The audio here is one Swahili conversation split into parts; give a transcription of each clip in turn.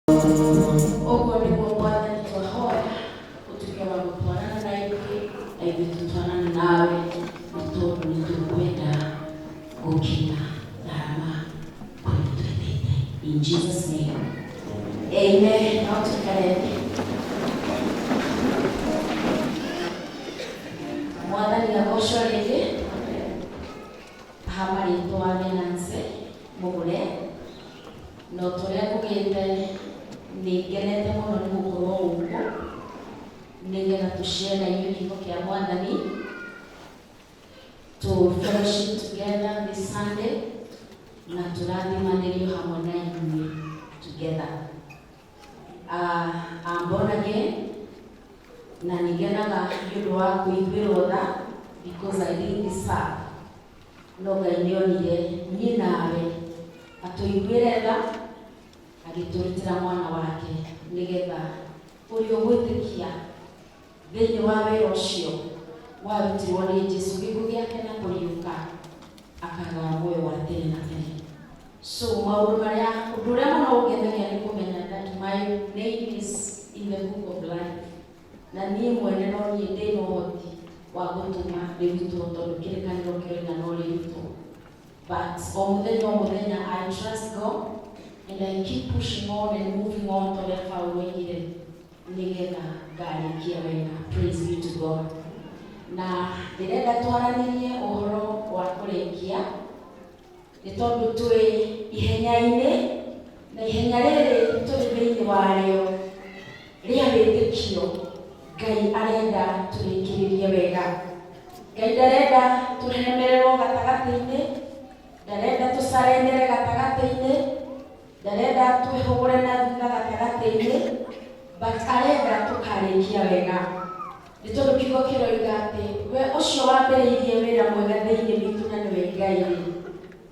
Ogo niguo Mwathani twahoya utuike wa gutwarana na ithuĩ na ithuĩ tutwarane nawe nĩ tondũ nĩ tũkwenda gũkinya tharama kũrĩa twendete. In Jesus' name, amen. No tukare. Mwathani agocwo rĩngĩ aha marĩtwa Nancy Mũgũre no tũrĩa ngũgĩte nĩngenete mũno nĩ gũkorwo ũguo nĩgetha tũshare na inyuĩ kiugo kĩa Mwathani to fellowship together this Sunday na tũrathimanĩrio hamwe na inyuĩ together. I'm born again na nĩngenaga nĩ ũndũ wa kũiguĩrwo tha because I didn't deserve. No Ngai nĩonire niĩ nawe atũiguĩre tha agĩtũrutĩra mwana wake nĩgetha ũrĩa ũgwĩtĩkia thĩinĩ wa wĩra ũcio warutirwo nĩ Jesũ gĩkuũ gĩake na kũriũka akagaga muoyo wa tene na tene. So maũndũ marĩa ũndũ ũrĩa mũno ũngenagia nĩ kũmenya that my name is in the book of life na niĩ mwene no niĩ ndĩ na ũhoti wa gũtũma rĩrutwo tondũ kĩrĩkanĩro kĩroiga no rĩrutwo. But o mũthenya I trust God and I keep pushing on and moving on to the far away nĩgetha ngarĩkia wega. Praise be to God. Na ndĩrenda twaranĩrie ũhoro wa kũrĩkia nĩ tondũ twĩ ihenya-inĩ na ihenya rĩrĩ tũrĩ thĩinĩ warĩo rĩa wĩtĩkio. Ngai arenda tũrĩkĩrĩrie wega. Ngai ndarenda tũremererwo gatagatĩ-inĩ, ndarenda tũcarendere gatagatĩ-inĩ, ndarenda twĩhũgũre na thutha gatagatĩ-inĩ, but arenda tũkarĩkia wega. Nĩ tondũ kiugo kĩroiga atĩ we ũcio wambĩrĩirie wĩra mwega thĩinĩ witũ na nĩwe Ngai.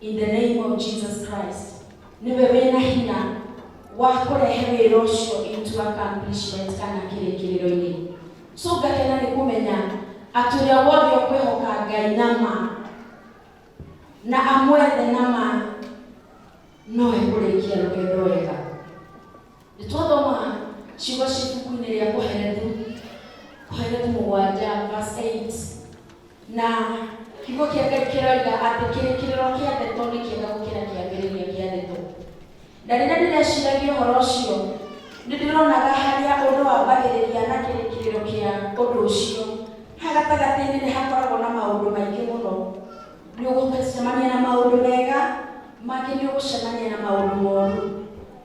In the name of Jesus Christ, nĩwe wĩna hinya wa kũrehe wĩra ũcio into accomplishment kana kĩrĩkĩrĩro-inĩ. So ngakena nĩ kũmenya atĩ ũrĩa wothe ũkwĩhoka Ngai nama na amwethe nama no ekũrĩkia rũgendo wega. Nĩtwathoma ciugo cia ibuku-inĩ rĩa Kũherethu 7 verse 8 na kiugo kĩa Ngai kĩroiga atĩ kĩrĩkĩrĩro kĩa ndeto nĩ kĩega gũkĩra kĩambĩrĩria kĩa ndeto. Na rĩrĩa ndĩreciragia ũhoro ũcio nĩndĩronaga harĩa ũndũ wambagĩrĩria na kĩrĩkĩrĩro kĩa ũndũ ũcio hagatagatĩ-inĩ nĩ hakoragwo na maũndũ maingĩ mũno. Nĩ ũgũcemania na maũndũ mega, mangĩ nĩ ũgũcemania na maũndũ moru.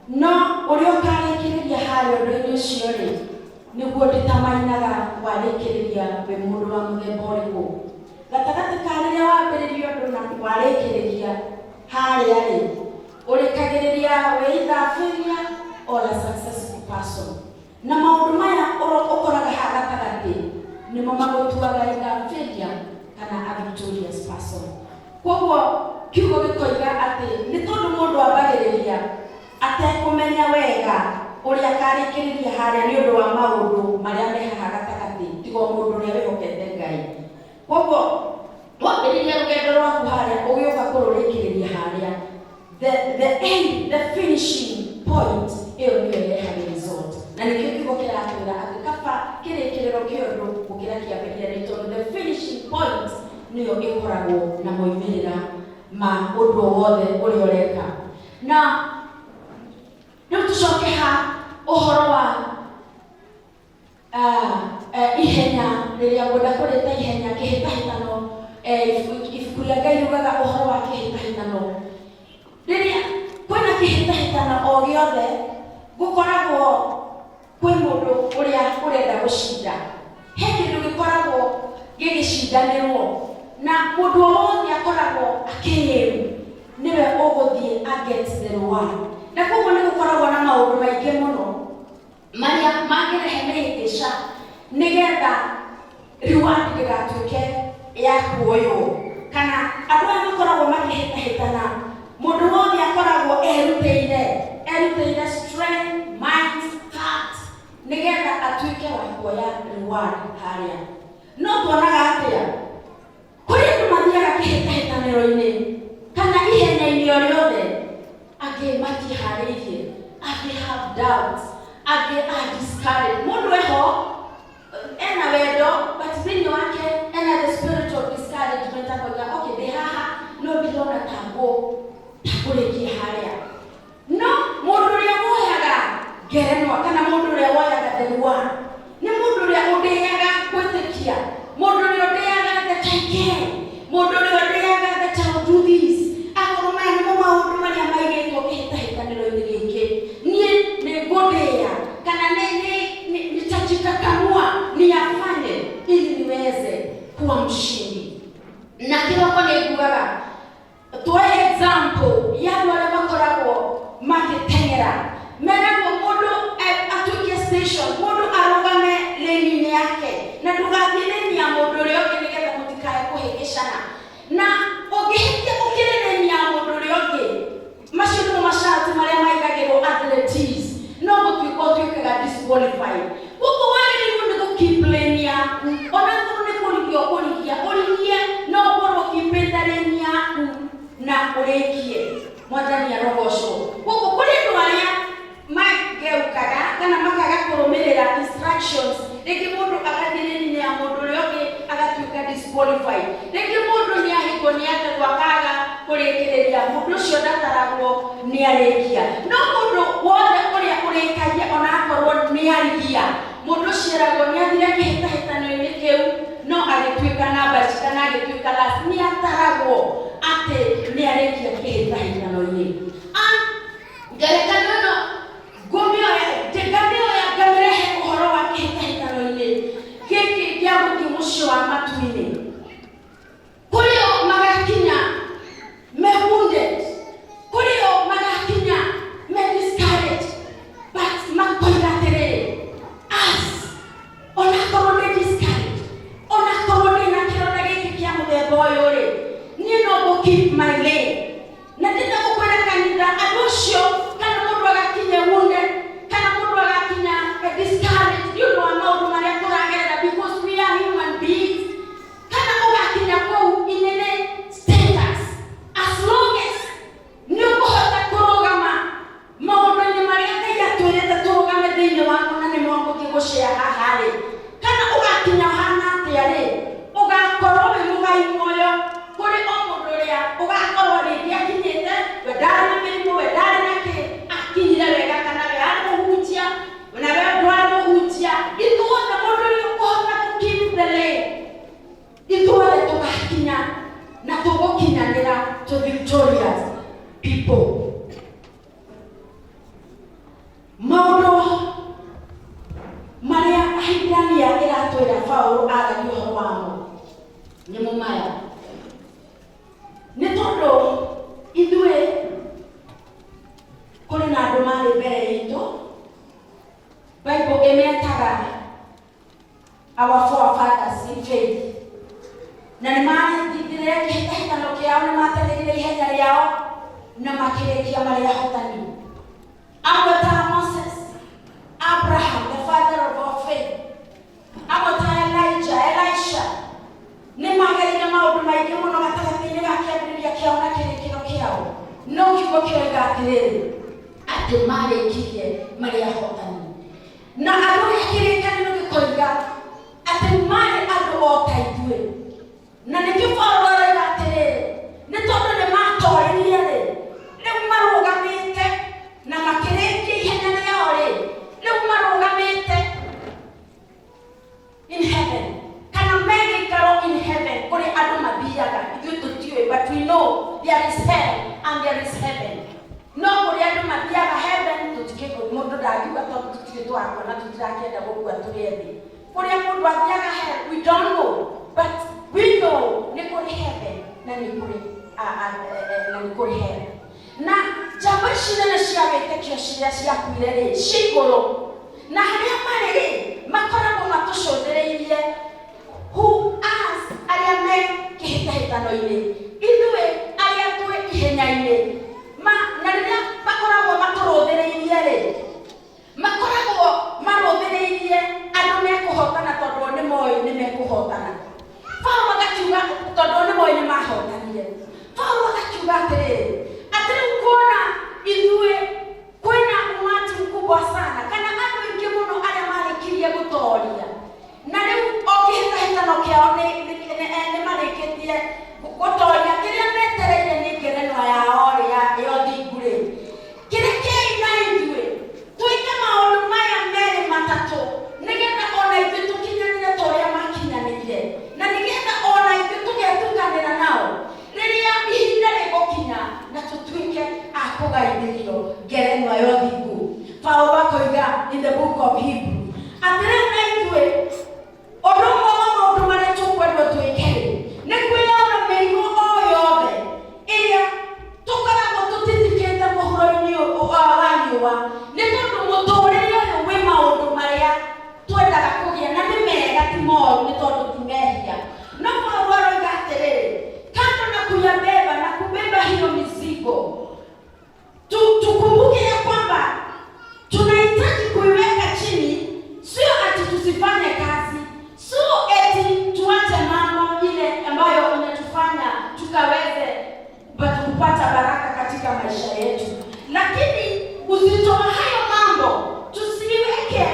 No ũrĩa ũkarĩkĩrĩria harĩa ũndũ-inĩ ũcio rĩ nĩguo ndĩtamainaga warĩkĩrĩria wĩ mũndũ wa mũthemba ũrĩkũ. Gatagatĩ ka rĩrĩa wambĩrĩria ũndũ na warĩkĩrĩria harĩa rĩ ũrĩkagĩrĩria wĩ either failure or a successful person. Na maũndũ maya ũkoraga haha gatagatĩ nĩmo magũtuaga either failure kana a victorious person. Koguo kiugo gĩkoiga atĩ nĩ tondũ mũndũ ambagĩrĩria atekũmenya wega ũrĩa akarĩkĩrĩria harĩa nĩ ũndũ wa maũndũ marĩa me haha gatagatĩ tiga mũndũ ũrĩa wĩhokete Ngai. Koguo wambĩrĩria rũgendo rwaku harĩa ũgĩũka kũrũrĩkĩrĩria harĩa the end, the finishing point ĩyo nĩyo ĩrehaga result. Na nĩkĩo kiugo kĩratwĩra atĩ kaba kĩrĩkĩrĩro kĩa ũndũ gũkĩra kĩambĩrĩria nĩ tondũ the finishing point nĩyo ĩkoragwo na moimĩrĩra ma ũndũ wothe ũrĩa ũreka. Na rĩu tũcoke ha ũhoro wa ihenya rĩrĩa ngwenda kũrĩta ihenya kĩhĩtahĩtano. Ibuku rĩa Ngai riugaga ũhoro wa kĩhĩtahĩtano. Rĩrĩa kwĩna kĩhĩtahĩtano o gĩothe gũkoragwo kwĩ mũndũ ũrĩa ũrenda gũcinda. He kĩndũ gĩkoragwo gĩgĩcindanĩrwo na mũndũ wothe akoragwo akĩrĩu nĩwe ũgũthiĩ get the reward. Na koguo nĩ gũkoragwo na maũndũ maingĩ mũno marĩa mangĩrehe mĩhĩngĩca nĩgetha reward ndĩgatuĩke ya kuoywo. Kana andũ aya makoragwo makĩhĩtahĩtana, mũndũ wothe akoragwo erutĩire strength, mind, heart nĩgetha atuĩke wa kuoya reward harĩa. No tuonaga atĩa kũrĩ andũ mathiaga kĩhĩtahĩtanĩro-inĩ kana ihenya-inĩ o rĩothe angĩ matiharĩirie and they have doubts, and they are discouraged. Mundu eho ena wedo, but thini wake ena the spirit of discouragement. Okay, they haha no bilona tambo takureki haria. No, mundu ria woyaga gerenwa kana mundu ria woyaga derwa. Ni mundu ria odeyaga kwetekia. Mundu ria odeyaga that I can. Mundu ria odeyaga that I will do this. Akoromani mo maundu maria maigeto kihita nilo giki. Ni godea kana ni nitajikakamua niyafanye ili niweze kuwa mshindi. Na kiroko negugaga tuwe example ya wale makoragwo magitengera mena mundu atukie station mundu arugame lane yake na tugathire ya mundu rio nigetha mutikae kuhigishana na ugihikia ukirene ya mundu rio macio mashati maria maigagirwo athletes no gutwiko twikaga disqualified guko wagiriru ni keep lane yaku ona kuru ni kurigia no goro kipenda lane yaku na urekie mwathani arogocwo guko kuri ndwaria mageukaga kana makaga kurumirira instructions rigi mundu agathirini ya mundu rioki agatwika disqualified rigi mundu ni ahigo ni ate gwakaga kurikiriria mundu cio ndataragwo ni arikia no mundu wothe kuria kurikagia ona akorwo ni arigia mundu ciragwo ni athire kihitahitano-ini kiu no agitwika namba kana agitwika last ni ataragwo ate ni arikia kihitahitano-ini ngerekano no gomio ya gamerehe uhoro wa kihitahitano-ini giki giaguthi mucio wa matu-ini kurio magakinya me wounded kurio magakinya me discouraged but makoiratire as ona korone discouraged ona korone na kirona giki kia muthemba uyu ri ni no go keep my lane na ndina gukwira kanitha adocio kana mundu agakinya wounded kana mundu agakinya discouraged you know maundu maria turagerera because we are human beings kana ugakinya kou inene status as long as ni ukuhota kurugama maundu-ini maria Ngai atwirite turugame thiini wako na ni mwangu kigucia haha ri kana ugakinya hana atia ri ugakorwo wi mugai moyo kuri o mundu ria ugakorwo ringi akinyite we ndari na mirimu we ndari na ki akinyire wega kana we ari muhutia na we ndwari muhutia ithuothe mundu ria ukuhota ku keep the lane ithuothe tugakinya na tugukinyanira to victorious people. Maundu maria ahithania iratwira Paulo aragia uhoro wamo ni mumaya ni tondu ithue kuri na andu mari mbere itu Bible imetaga our forefathers in faith na ni mathithire kihitahitano kiao ni matarĩrĩire ihenya rĩao na makĩrĩkia marĩ ahotani amwe ta Moses, Abraham, the father of our faith, amwe ta Elijah, Elisha ni magerire maũndũ maingĩ mũno gatagatĩ-inĩ ga kĩambĩrĩria kĩao na kĩrĩkĩro kĩao no kiugo kĩoiga atĩrĩrĩ atĩ marĩkirie marĩ ahotani na andũ aya kĩrĩkanĩro gĩkoiga atĩ marĩ andũ o ta ithuĩ na nĩkĩo Paulo arauga atĩrĩrĩ nĩ tondũ nĩ matorĩrie rĩ rĩu marũgamĩte na makĩrĩkia ihenya rĩao rĩ rĩu marũgamĩte in heaven kana megĩikaro in heaven kũrĩ andũ mathiaga ithuĩ tũtiũĩ but we know there is hell and there is heaven no kũrĩ andũ mathiaga heaven tũtikĩkũ mũndũ ndangiuga tondũ tũtirĩ twakuona tũtirakĩenda gũkua tũrĩ ethĩ kũrĩa mũndũ athiaga hell we don't know but we know nĩ kũrĩ heaven na nĩ kũrĩ hell na jambo ici nene cia wĩtĩkio ciria ciakuire rĩ cigũrũ na harĩa marĩ rĩ makoragwo matũcũthĩrĩirie who us arĩa me kĩhĩtahĩtano-inĩ ithuĩ arĩa twĩ ihenya-inĩ na rĩrĩa makoragwo matũrũthĩrĩirie rĩ makoragwo marũthĩrĩirie andũ mekũhotana tondũ nĩ moĩ nĩ mekũhotana Paulo agakiuga tondũ nĩ moĩ nĩ mahotanire Paulo agakiuga atĩrĩrĩ atĩ rĩu kuona ithuĩ kwĩna kugaithĩrio ngerenwa ya ũthingu. Paulo akoiga in the book of Hebrew atĩrĩ na ithuĩ ũndũ ũmwe wa maũndũ marĩa tũkwendwo twĩke nĩ kwĩyona mĩrimũ o yothe ĩrĩa tũkoragwo tũtitikĩte mũhuro-inĩ wa riũa, nĩ tondũ mũtũũrĩre ũyũ wĩ maũndũ marĩa twendaga kũgĩa na nĩ mega ti moru nĩ tondũ ti mehia. No Paulo aroiga atĩrĩrĩ, kando na kuyabeba na kubeba hiyo mizigo, tukumbuke ya kwamba tunahitaji kuiweka chini, sio ati tusifanye kazi, sio eti tuache mambo ile ambayo inatufanya tukaweze kupata baraka katika maisha yetu, lakini uzito wa hayo mambo tusiweke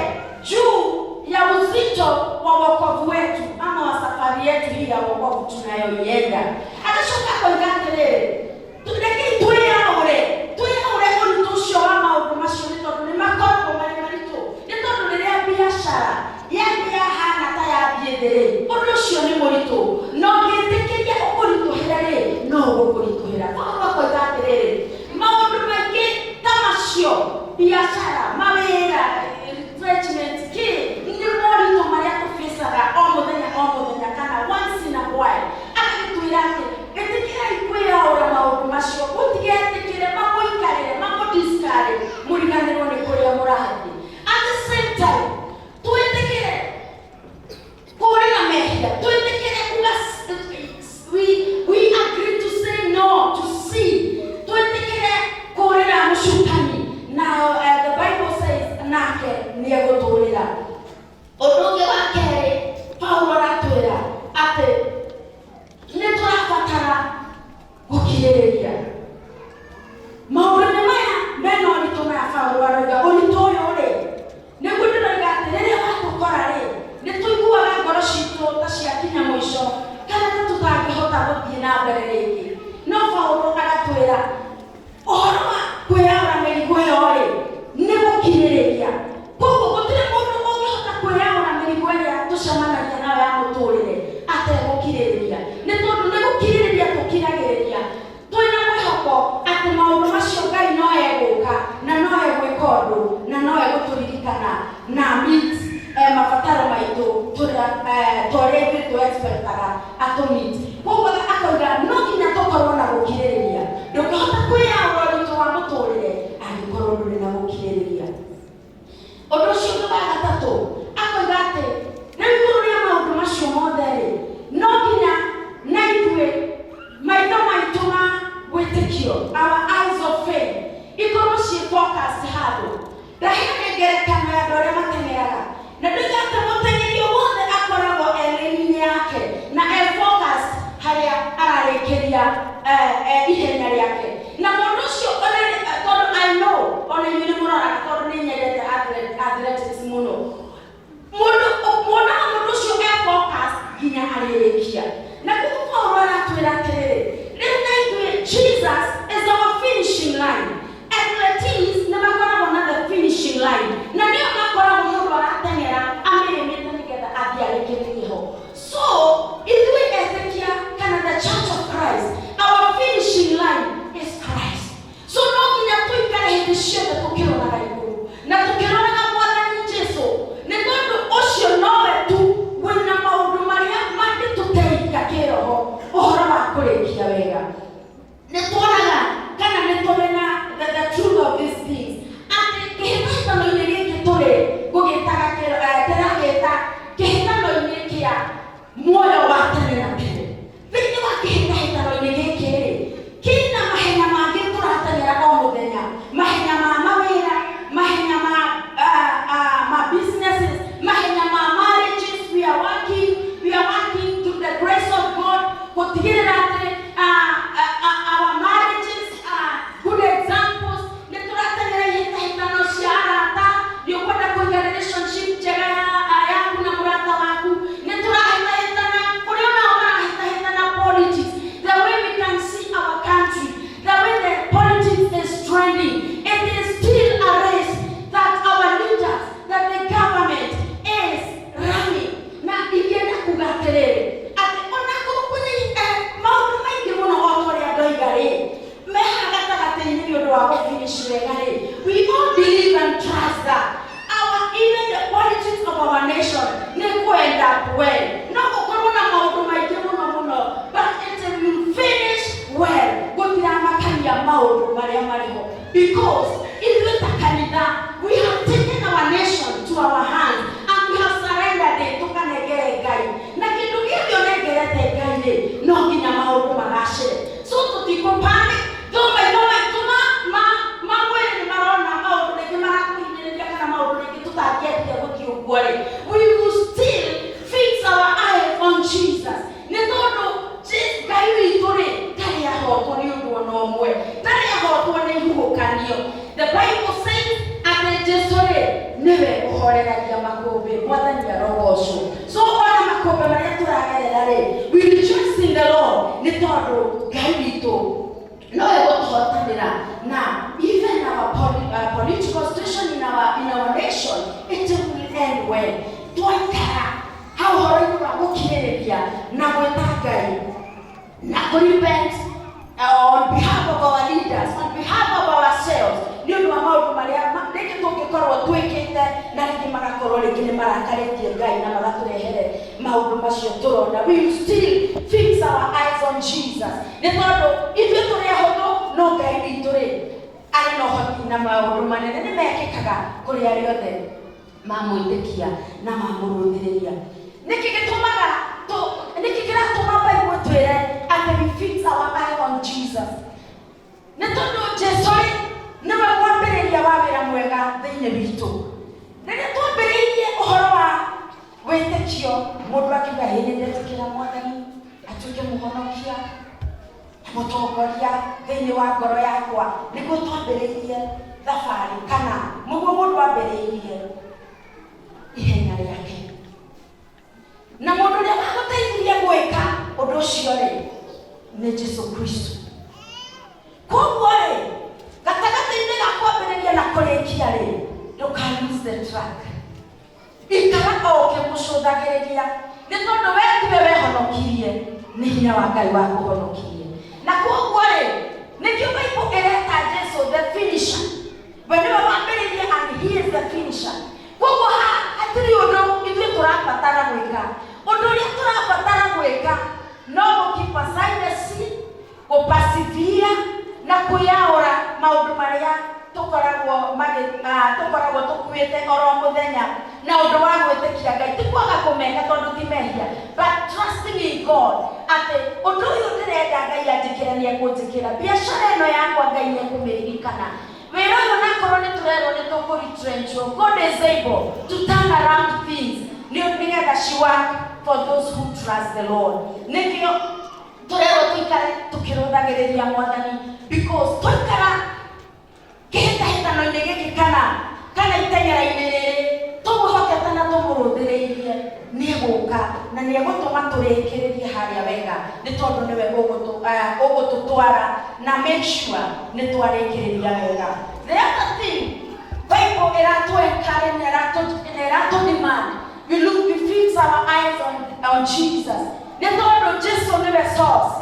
juu ya uzito wa wokovu wetu ama wa safari yetu hii ya wokovu tunayoienda. Anashuka kwa ngandele tuleke tuyaure ulitusho wa maundu macio ni tondu ni makoragwo marĩ maritũ, nĩ tondũ rĩrĩa biacara yambia hana ta yambie-rĩ, ũndũ ũcio nĩ mũritũ, no ngĩtĩkĩria ũkũritũhĩra-rĩ no ũgũkũritũhĩra. Paulo akoiga atĩrĩrĩ, maũndũ maingĩ ta macio, biacara, mawĩra, retrenchment, nĩ moritũ marĩa tũbicaga o mũthenya kana once in a while. Agagĩtwĩra atĩ ĩtĩkĩrai kwĩyaũra maũndũ macio, mũtigetĩkĩre mamũikarĩre mamũdiskare mũriganĩrwo nĩ kũrĩa mũrathiĩ. At the same time twĩtĩkĩre kũrĩra mehia, twĩtĩkĩre kuga we agree to say no to sin, twĩtĩkĩre kũrĩra mũcukani na the Bible says nake nĩ egũtũũrĩra. Ũndũ ũngĩ wa kerĩ Paulo aratwĩra atĩ nĩ tũrabatara gũkirĩrĩria. Maũndũ maya mena ũritũ maya Paulo aroiga ũritũ ũyũ-rĩ nĩguo ndĩroiga atĩ rĩrĩa watũkora-rĩ nĩ tũiguaga ngoro citũ ta ciakinya mũico kana ta tũtangĩhota gũthiĩ na mbere rĩngĩ. No Paulo agatwĩra ũhoro wa kwĩyaũra mĩrigo ĩyo-rĩ nĩ gũkirĩrĩria. Koguo gũtirĩ mũndũ ũngĩhota kwĩyaũra mĩrigo ĩrĩa tũcemanagia nayo ya mũtũũrĩre ategũkirĩrĩria, nĩ tondũ nĩ gũkirĩrĩria tũkiragĩrĩria twĩna mwĩhoko atĩ maũndũ macio Ngai no egũka na no egwĩka ũndũ na no egũtũririkana na meet mabataro maitũ tũrĩa ithuĩ twexpectaga atũmeet. Koguo akoiga no nginya tũkorwo na gũkirĩrĩria, ndũngĩhota kwĩyaũra ũritũ wa mũtũũrĩre angĩkorwo ndũrĩ na gũkirĩrĩria. Ũndũ ũcio ũngĩ wa gatatũ akoiga atĩ rĩu igũrũ rĩa maũndũ macio mothe-rĩ no nginya na ithuĩ maitho maitũ ma wĩtĩkio, our eyes of faith, ikorwo ciĩ focused handũ. Ndaheana ngerekano ya andũ arĩa mateng'eraga, na ndoiga atĩ mũteng'eri wothe akoragwo raini-inĩ yake na focused harĩa ararĩkĩria ihenya rĩake. Na mũndũ ũcio tondũ I know ona inyuĩ nĩ mũroraga tondũ nĩ nyendete athletics mũno, muonaga mũndũ ũcio focused nginya arĩrĩkia. Na kuguo Paulo aratwĩra atĩrĩrĩ, rĩu na ithuĩ Jesus is our finishing line. Athletes nĩ makoragwo na the finishing line, na nĩo makoragwo mũndũ arateng'era amĩrĩmĩte nĩgetha athiĩ arĩkĩrie ho. So ithuĩ etĩkia kana the Church of Christ, our finishing line is Christ. So no nginya tũikare hĩndĩ ciothe tũkĩroraga igũrũ na tũkĩroraga Mwathani Jesũ, nĩ tondũ ũcio nowe tu wĩna maũndũ marĩa mangĩtũteithia kĩroho ũhoro wa kũrĩkia wega. Nĩ tuonaga kana nĩ tũrĩ na the truth of these things atĩ kĩhĩtahĩtano-inĩ gĩkĩ tũrĩ gũgĩtaga ndĩragĩta kĩhĩtano-inĩ kĩa muoyo wa tene na tene. Thĩinĩ wa kĩhĩtahĩtano-inĩ gĩkĩ-rĩ kĩna mahenya mangĩ tũrateng'era o mũthenya, mahenya ma mawĩra, mahenya ma businesses, mahenya ma marriages. We are working through the grace of God gũtigĩrĩra atĩ our marriages are good examples. Nĩ tũrateng'era ihĩtahĩtano cia arata, nĩ ũkwenda kũiga relationship njega yaku na mũrata waku. Nĩ tũrahĩtahĩtana ũrĩa nao marahĩtahĩtana politics, the way we can see our country, the way the politics is trending. It is still a race that our leaders, that the government is running. Na ingĩenda kuga atĩrĩrĩ atĩ ona kũrĩ maũndũ maingĩ mũno o ta ũrĩa ndoiga-rĩ me haha gatagatĩ-inĩ nĩ ũndũ wa gũthiĩ finish wegare. We all believe and trust that even the politics of our nation never end up well. No corona maudu maite muno, but it will finish well. Gotirama kanya maudu maria mariho. Because in the Canada, we have taken our nation to our hands and we have surrendered it to Kanegere Gai. Nakidugia yonegere te gai no kinya maudu magashe. So to tiko panic, don't make no like tuma ma wele marona maudu neke maraku neke kana maudu neke tuta get ya woki ugware. We will still fix our eyes on Jesus. Netodo just gai itore tari ya hoto ni udu no mwe. Tari ya hoto ni huko kanio. The Bible says ate jesore nebe ohorera ya makobe mwathani ya rogosho. So ona makobe maria turagerera we rejoice in the Lord. Netodo gai ito no egototanira na even our political situation in our nation it will end well. Twaikara how horrible agokireria na gwetagai na repent on behalf of our leaders, on behalf of ourselves. Ndio mambo maria ndeke tungekorwo twikite na rigi magakorwo rigi ni marakaretie Ngai na magaturehere maundu macio turona. We will still fix our eyes on Jesus. Netondo itwe turi ahodo no Ngai witu ri ari no hoti na maundu manene ni mekikaga kuri ari othe mamwitikia na mamuruthiriria. Nikigitumaga nikigituma Bible twire and we fix our eyes on Jesus. Netondo Jesoi newe mwambereria wawira mwega thiine bitu. Nene twambereirie uhoro wa witikio mundu akiuga hini ndetikira mwathani atuike muhonokia mutongoria thiine wa ngoro yakwa niguo twambereirie thabari kana muguo mundu ambereirie ihenya riake na mundu uria waguteithirie gwika undu ucio ri ni Jesu Kristo. Koguo ri gatagati-inĩ ga kwambĩrĩria na kũrĩkia ri you can lose the track. Ikara o ũkĩmũcũthagĩrĩria nĩ tondũ we tiwe wehonokirie nĩ hinya wa Ngai wa kũhonokirie. Na koguo ri nĩkĩo Bible ĩreta Jesu the finisher. We nĩwe wambĩrĩria and he is the finisher. Koguo hatirĩ ũndũ ithuĩ tũrabatara gwĩka. Ũndũ ũrĩa tũrabatara gwĩka no gũkeep aside the sin, gũpersevere na kuyaura maundu maria tukoragwo tukuite oro muthenya na undu wa gwitikia Ngai ti kwaga kumeka tondu ti mehia but trusting in God ati undu uyu ndirenda Ngai anjikira ni ekunjikira biashara ino yakwa Ngai ni ekumiririkana wira uyu nakorwo ni turerwo ni tukuritrenchwo. God is able to turn around things nigetha she work for those who trust the Lord. Nikio turerwo tuikare tukiruthagiriria mwathani because toikara kihitahitano-inĩ gĩkĩ kana iteng'era-inĩ rĩrĩ tũmũhokete na tũmũrũthĩrĩirie nĩ egũka na nĩ egũtũma tũrĩkĩrĩrie harĩa wega nĩ tondũ nĩwe ũgũtũtwara na make sure nĩ twarĩkĩrĩria wega. The other thing Bible ĩratũ-encourage na ĩratũ-demand we fix our eyes on Jesus nĩ tondũ Jesu nĩwe source.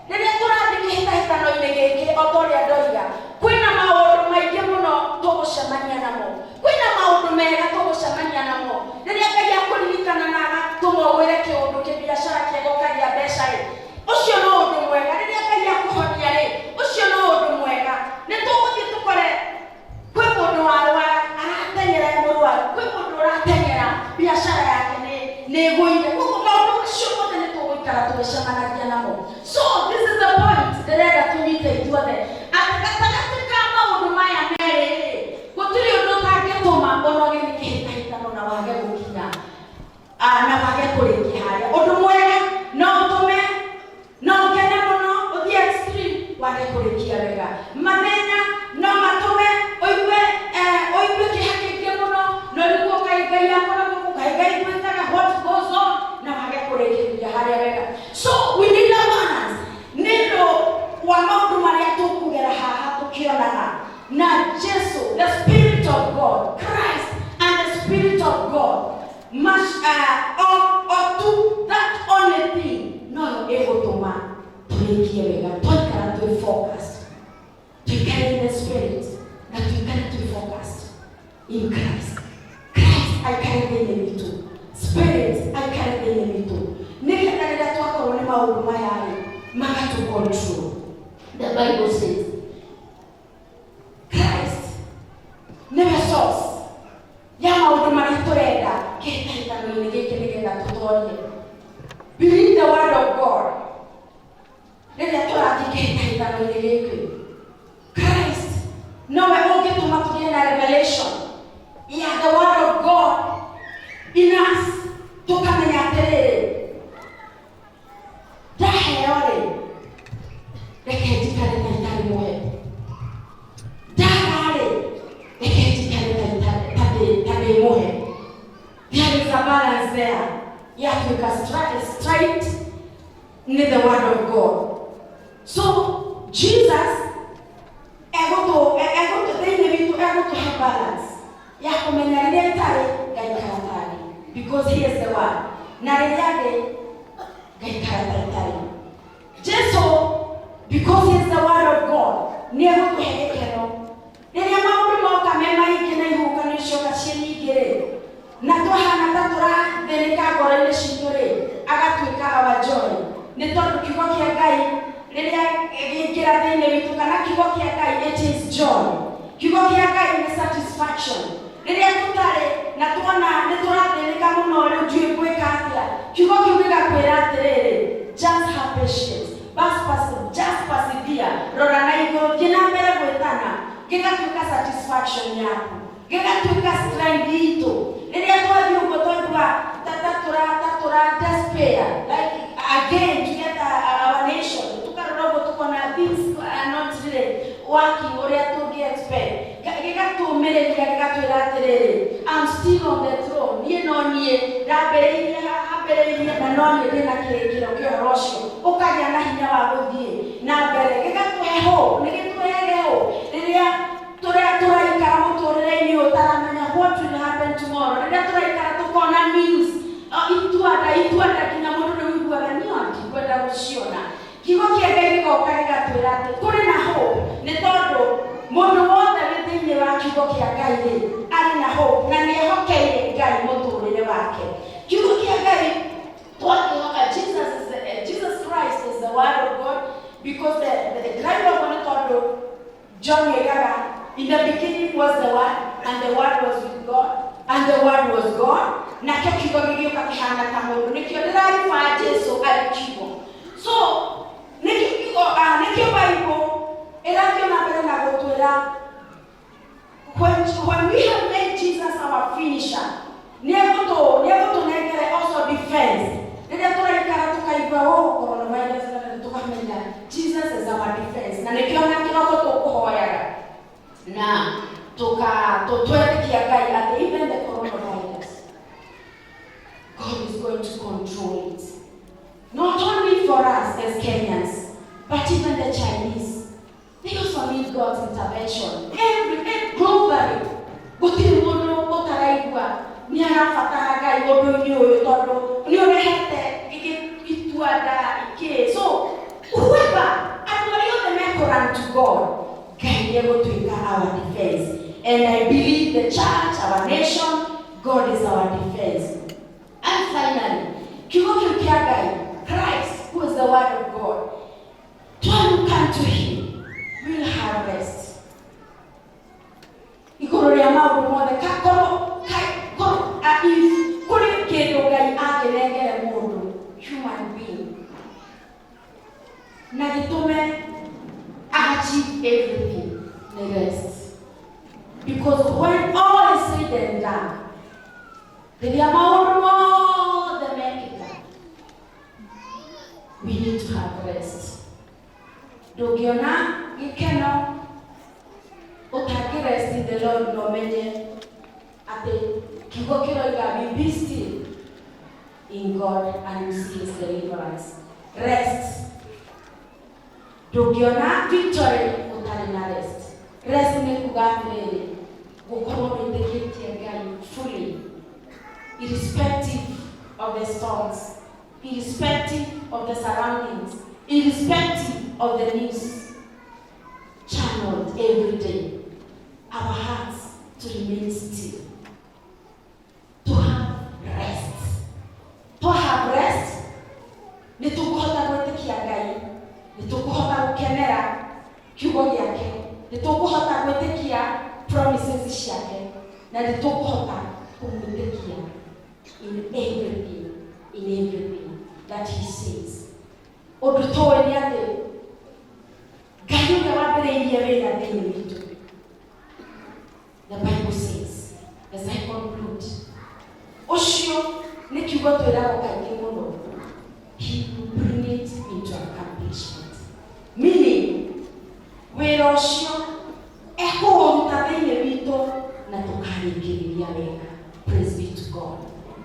Rĩrĩa tũrathiĩ kĩhĩtahĩtano-inĩ gĩkĩ o ta ũrĩa ndoiga kwĩna maũndũ maingĩ mũno tũgũcemania namo, kwĩna maũndũ mega tũgũcemania namo. Rĩrĩa Ngai akũririkana na agatũmwĩre kĩũndũ kĩbiacara kĩegũkagia mbeca rĩ ũcio no ũndũ mwega. Rĩrĩa Ngai akũhonia rĩ ũcio no ũndũ mwega. Nĩ tũgũthiĩ tũkore kwĩ mũndũ warwara arateng'era mũrwaru, kwĩ mũndũ ũrateng'era biacara yake nĩ ĩgũire. Koguo maũndũ macio mothe nĩ tũgũikara tũgĩcemanagia namo. So this is the point ndĩrenda tũnyite ithuothe atĩ gatagatĩ ka maũndũ maya merĩ gũtirĩ ũndũ ũtangĩtũma ũnoge nĩ kĩhĩtahĩtano na wage gũkinya na wage kũrĩkia harĩa. Ũndũ mwega no ũtũme no ũkene mũno ũthiĩ extreme wage kũrĩkia wega. Mathĩna no matũme ũigue kĩeha kĩingĩ mũno no nĩguo Ngai akoragwo Ngai gwĩtaga what goes on na wage kũrĩkĩrĩria harĩa wega. So we need a balance. Nĩndũ wa maũndũ marĩa tũkũgera haha tũkĩonaga na Jesu the Spirit of God, Christ and the Spirit of God must or to that only thing no egũtũma tũrĩkie wega tũikara twĩ focus tũikare in the Spirit focused in Christ. Christ aikare thĩinĩ witũ. Spirit aikare thĩinĩ witũ. Nĩgetha rĩrĩa twakorwo nĩ maũndũ maya magatu control. The Bible says Christ nĩwe source ya maũndũ marĩa tũrenda kĩhĩtahĩtano-inĩ gĩkĩ nĩgetha tũtorie. Believe the word of God. Rĩrĩa tũrathiĩ kĩhĩtahĩtano-inĩ gĩkĩ, Christ nowe ũngĩtũma tũgĩe na revelation ya the word of God in us. Tũkamenya atĩrĩrĩ, ndaheo-rĩ, reke njikare ta itarĩ mũhe. Ndaga-rĩ, reke njikare ta ndĩ mũhe. There is a balance there. Yatuĩka straight in the word of God. So Jesus thĩinĩ witũ egũtũhe balance ya kũmenya rĩrĩa itarĩ ngaikara tarĩ, because he is the word, na rĩrĩa ndĩ ngaikara ta itarĩ. Jesu, because he is the word of God, nĩ egũtũhe gĩkeno. Rĩrĩa maũndũ moka me maingĩ na ihuhũkanio cioka ciĩ nyingĩ-rĩ, na twahana ta tũrathĩnĩka ngoro-inĩ citũ-rĩ, agatuĩka our joy. Nĩ tondũ kiugo kĩa Ngai rĩrĩa gĩkĩra thĩinĩ witũ, kana kiugo kĩa Ngai, it is joy. Kiugo kĩa Ngai nĩ satisfaction. Rĩrĩa tũtarĩ na tuona nĩ tũrathĩnĩka mũno rĩu ndiũĩ gwĩka atĩa, kiugo kĩu gĩgakwĩra atĩrĩrĩ, just have patience, just persevere, rora na igũrũ, thiĩ na mbere gwĩtana, gĩgatuĩka satisfaction yaku, gĩgatuĩka strength itũ. Rĩrĩa twathiĩ ũguo twaigua ta despair, like again to get our nation, tukarora ũguo tukona things are not really working ũrĩa tũngĩ expect, gĩgatũmĩrĩria gĩgatwĩra atĩrĩrĩ, I'm still on the throne. Niĩ no niĩ ndambĩrĩirie na no niĩ ndĩna kĩrĩkĩro kĩa ũhoro ũcio, ũkagĩa na hinya wa gũthiĩ na mbere. Gĩgatũhe hope, nĩgĩtũheage hope rĩrĩa tũraikara mũtũrĩre-inĩ ũtaramenya what will happen tomorrow. Rĩrĩa tũraikara tũkona news ituanda nginya mũndũ nĩ wĩiguaga nĩkwenda gũciona, kiugo kĩa Ngai gĩgoka gĩgatwĩra atĩ kũrĩ na hope, nĩ tondũ mũndũ wothe wĩ thĩinĩ wa kiugo kĩa Ngai-rĩ arĩ na hope na nĩ ehokeire Ngai mũtũrĩre wake. Kiugo kĩa Ngai twakĩhoka Jesus Christ is the word of God, because the Bible nĩ tondũ John Yegaga, in the beginning was the word, and the word was with God, and the word was God. Na kĩo kiugo gĩgĩũka kĩhana ta mũndũ, nĩkĩo ndĩrarĩba Jesu arĩ kiugo. So nĩkĩo Bible ĩrathiĩ na mbere na gũtwĩra, when we have made Jesus our finisher, nĩegũtũnengere also defense. Rĩrĩa tũraikara tũkaigua coronavirus tũkamenya Jesus is our defense, na nĩkĩo na kĩroko tũkũhoyaga na tũtwetĩkia Ngai atĩ even the coronavirus, God is going to control it. Not only for us as Kenyans, but even the Chinese. They also need God's intervention. Every globally, gũtirĩ mũndũ ũtaraigua nĩ arabatara Ngai ũndũ-inĩ ũyũ, tondũ nĩ ũrehete ituanda ikĩ. So whoever, andũ arĩa othe mekũrun to God, Ngai nĩegũtuĩka our defense. And I believe the church, our nation, God is our defense. And finally, kiugo kĩu kĩa Ngai, Christ, who is the word of God, to come to him, will have rest. Igũrũ rĩa maũndũ mothe, kũrĩ kĩndũ Ngai angĩnengere mũndũ, human being, na gĩtũme achieve everything, nĩ rest. Because when all is said and done, rĩrĩa maũndũ mothe mekĩka, we need to have rest. Ndũngĩona gĩkeno ũtangĩ rest in the Lord, no menye atĩ kiugo kĩroiga be still in God and you see his deliverance. Rest. Ndũngĩona victory ũtarĩ na rest. Rest nĩ kuga atĩrĩrĩ, gũkorwo wĩtĩkĩtie Ngai fully, irrespective of the storms, irrespective of the surroundings, irrespective of the news channeled every day. Our hearts to remain still, to have rest. To have rest, nitukuhota gwitikia Ngai, nitukuhota gukenera kiugo giake, nitukuhota gwitikia promises ciake, na nitukuhota kumwitikia in everything that he says. Undu towe ni ati Ngai uria wambiriirie wira thiini witu. The Bible says, as I conclude, ucio ni kiugo twiragwo kaingi muno, he will bring it into accomplishment. Meaning, wira ucio ekuruta thiini witu na tukarikiriria wega. Praise be to God.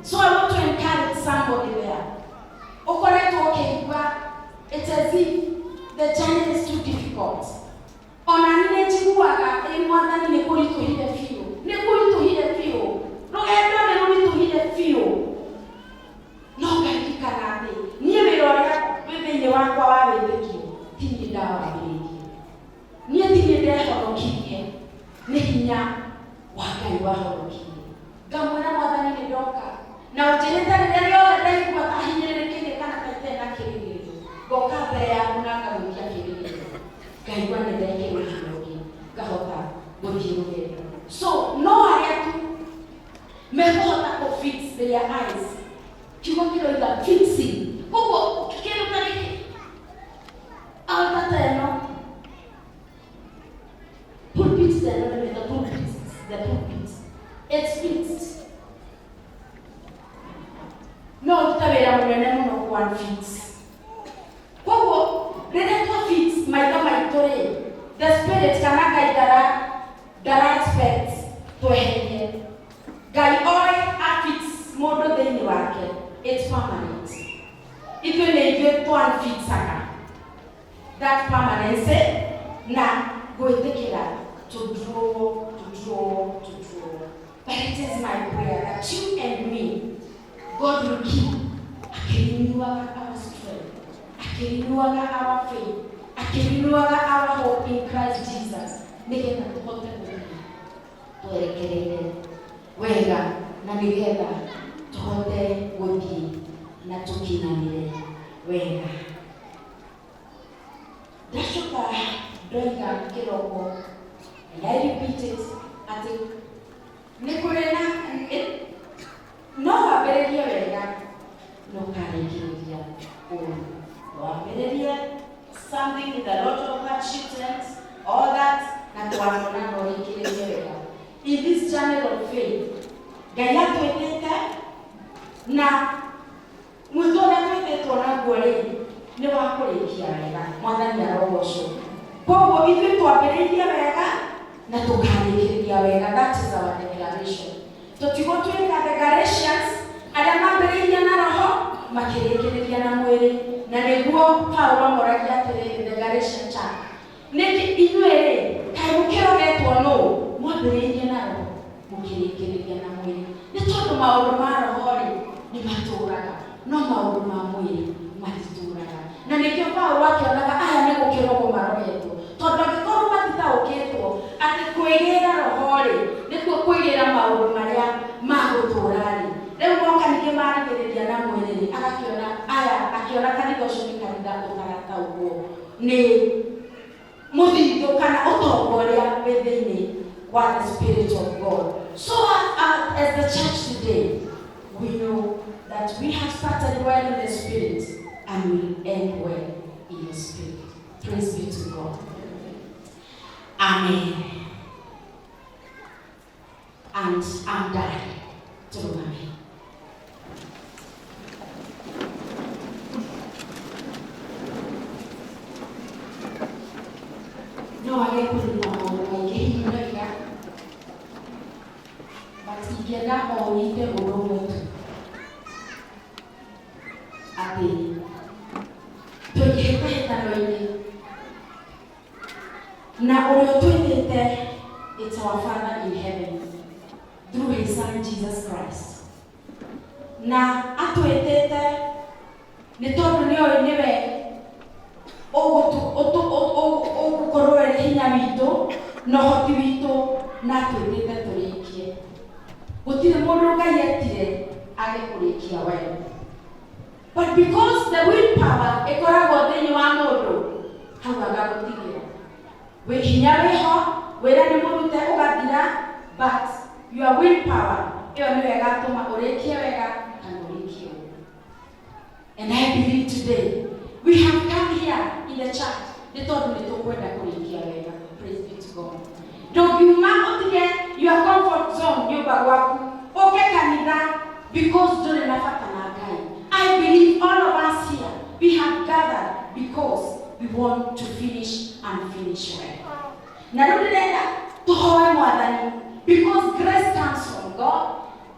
So I want to encourage somebody there. Ukoretwo ukiigua it's as if the journey is too difficult. Ona nine njiguaga mwathani ni kurituhire fiu, ni kurituhire fiu, rugendo ni rurituhire fiu. No ngarikana ati nie wira uria withiini wakwa wa withikio tini ndawambiriirie, nie tini ndehonokirie, ni hinya wa Ngai wahonokirie. Ngamwira mwathani ni ndoka na ujirita rĩrĩa rĩothe ndaigua kahinyĩrĩrĩkĩte kana kaite na kĩrĩgĩrĩro, ngoka mbere yaku na ngagũikia kĩrĩgĩrĩro, ngaigua nĩ ndekĩrwo kĩrogi, ngahota gũthiĩ rũgendo. So no arĩa tu mekũhota kũ-fix their eyes, kiugo kĩroiga fixing. Koguo kĩruta gĩkĩ altar ta ĩno, pulpit ta ĩno, the pulpit, it's fixed. No tutawira munene muno kwa fix. Koguo rĩrĩa twa fix maitho maitũ rĩ, the spirit kana Ngai dara expect tweherie. Ngai oĩ afix mũndũ thĩinĩ wake, it's permanent. Ithuĩ nĩ ithuĩ twafixaga that permanency na gwĩtĩkĩra to draw. But it is my prayer that you and me, God will keep akinuaga our strength, akinuaga our faith, akinuaga our hope in Christ Jesus. Nigetha tuhote twerekerere wega na nigetha tuhote gũthiĩ na tukinyanĩre wega. Ndacoka ndoiga kĩroko, and I repeat it, ati nĩ kũrĩ na no wambĩrĩrie wega no karĩkĩrĩria ũru. Wambĩrĩrie something with a lot of achievements, all that, na twamona no rĩkĩrĩrie wega. In this journey of faith, Ngai atwĩtĩte na mwĩtũ ũrĩa twĩtĩtwo naguo rĩ, nĩ wa kũrĩkia wega. Mwathani arogocwo. Koguo ithuĩ twambĩrĩirie wega na tũkarĩkĩrĩria wega. That is our declaration. Tũtigwo twĩka declarations arĩa mambĩrĩirie na roho makĩrĩkĩrĩria na mwĩrĩ, na nĩguo Paulo moragia atĩrĩrĩ declaration cha nĩkĩ inyuĩ rĩ kaĩ mũkĩrogetwo nũ mwambĩrĩirie na roho mũkĩrĩkĩrĩria na mwĩrĩ. Nĩ tondũ maũndũ ma roho rĩ nĩ matũũraga, no maũndũ ma mwĩrĩ matitũũraga. Na nĩkĩo Paulo akĩonaga aya nĩ gũkĩrogwo marogetwo, tondũ angĩkorwo matitaũkĩtwo atĩ kwĩgĩra roho rĩ nĩkuo kwĩgĩra maũndũ marĩa magũtũũra rĩ, rĩu moka ningĩ marigĩrĩria na mwĩrĩ rĩ, agakĩona aya, akĩona kanitha ũcio nĩ kanitha ũtarataũkwo nĩ mũthithũ kana ũtongoria wĩ thĩinĩ wa the Spirit of God. So as the church today, we know that we have started well in the Spirit and will end well in the Spirit. Praise be to God. Amen. And I'm done. Amen. No, I get put in my own way. But if you're not only the world, I think. Na uliotuite, it's our Father in heaven through His Son Jesus Christ. Na atuetete ni tondu ni oi niwe ogukorwo eri hinya witu na hoti witu na twendete turikie gutire mundu Ngai etire age kurikia wewe. But because the willpower ikoragwo thiini wa mundu hau agagutigira we hinya wiho wira ni murute ugathira, but your willpower iyo niyo igatuma urikie wega kana urikie. And I believe today we have come here in the church nitondu nitukwenda kurikia wega. Praise be to God. Ndungiuma utige your comfort zone nyumba gwaku uke kanitha because nduri na bata na Ngai. I believe all of us here we have gathered because we want to finish and finish well. Na ndio nenda tuhoe mwathani because grace comes from God.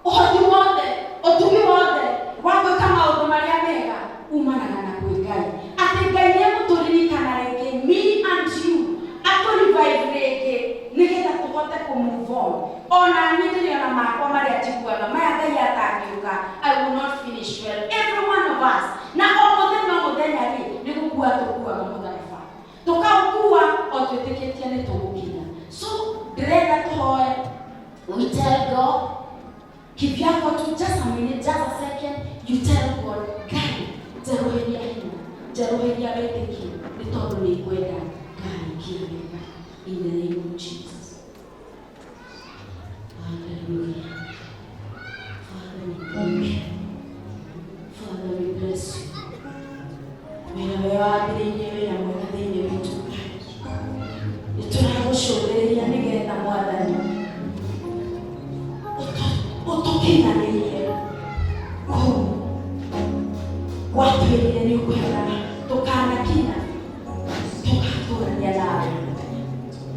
Uhoti wothe utugi wothe wako kama undu maria mega umanaga na kwi Ngai. Ati Ngai ni muturirikana rege me and you ato revive rege nigetha tuhote ku move on. Ona nyitiri ona makwa maria njiguaga maya Ngai atangiuka I will not finish well. Every one of us na o muthenya ri ni gukua tukuaga muthaifa tukaukua o twitikitie ni tugukinya. So ndĩrenda tuhoe, we tell God, kivyako tu just a minute, just a second, you tell God, Ngai njeruhiria hinya, njeruhiria wĩtĩkio nĩ tondũ nĩ ngwenda ngarikie wega in the name of Jesus. Hallelujah. Father, we thank you. Father, we bless you. Wewe wambĩrĩirie wĩra mwega thĩinĩ witũ nĩtũragũcũthĩrĩria nĩgetha Mwathani ũtũkinyanĩrie kũu watwĩrire nĩ ũkwenda tũkanakinya tũgatũũrania nawe.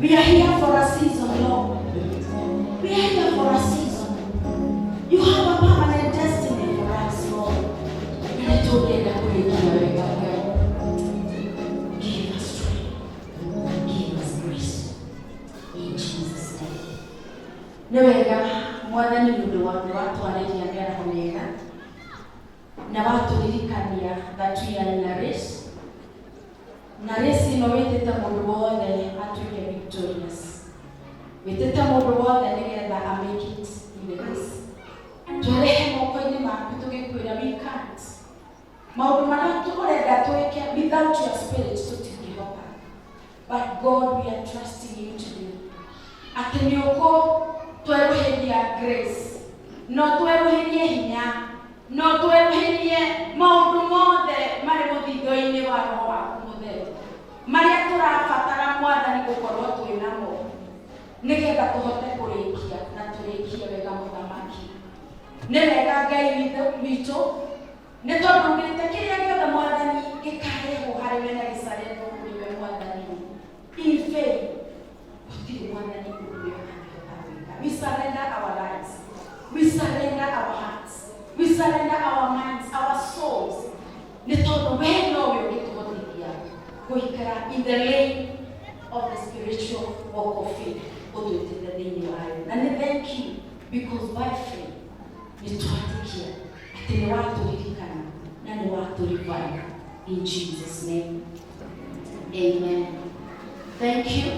We are here for a season, Lord. We are here for a season. You have a permanent destiny for us, Lord. Nĩtũngĩenda kũrĩkia wega wega. Give us strength. Give us grace. In Jesus' name. Nĩ wega Mwathani nĩ ũndũ wothe watwarĩria mĩaraho mĩega na watũririkania that we are in a race. Na race ĩno wĩtĩte mũndũ wothe atuĩke victorious. Wĩtĩte mũndũ wothe nĩgetha a make it in the race. Twerehe moko-inĩ maku tũgĩkwĩra we can't. Maũndũ marĩa tũrenda twĩke without your spirit tũtingĩhota. But God, we are trusting you today. Atĩ nĩ ũgũtweruhĩria grace, no tweruhĩrie hinya, no tweruhĩrie maũndũ mothe marĩ mũthithũ-inĩ wa Roho waku Mũtheru marĩa tũrabatara Mwathani gũkorwo twĩ namo nĩgetha tũhote kũrĩkia na tũrĩkie wega Mũthamaki. Nĩ wega Ngai witũ nĩ tondũ ugĩte kĩrĩa gĩothe Mwathani gĩkarehwo harĩ we na gĩcarehwo kũrĩ we Mwathani. In faith, gũtirĩ Mwathani ũrĩa angĩhota gwĩka. We surrender our lives. We surrender our hearts. We surrender our minds, our souls. Nĩ tondũ we nowe ũgĩtũhotithia gũikara in the lane of the spiritual walk of faith ũtwĩtĩte thĩinĩ wayo. Na nĩ thank you because by faith nĩtwatĩkia atĩ nĩ watũririkana na nĩ watũrevive in Jesus' name. Amen. Thank you.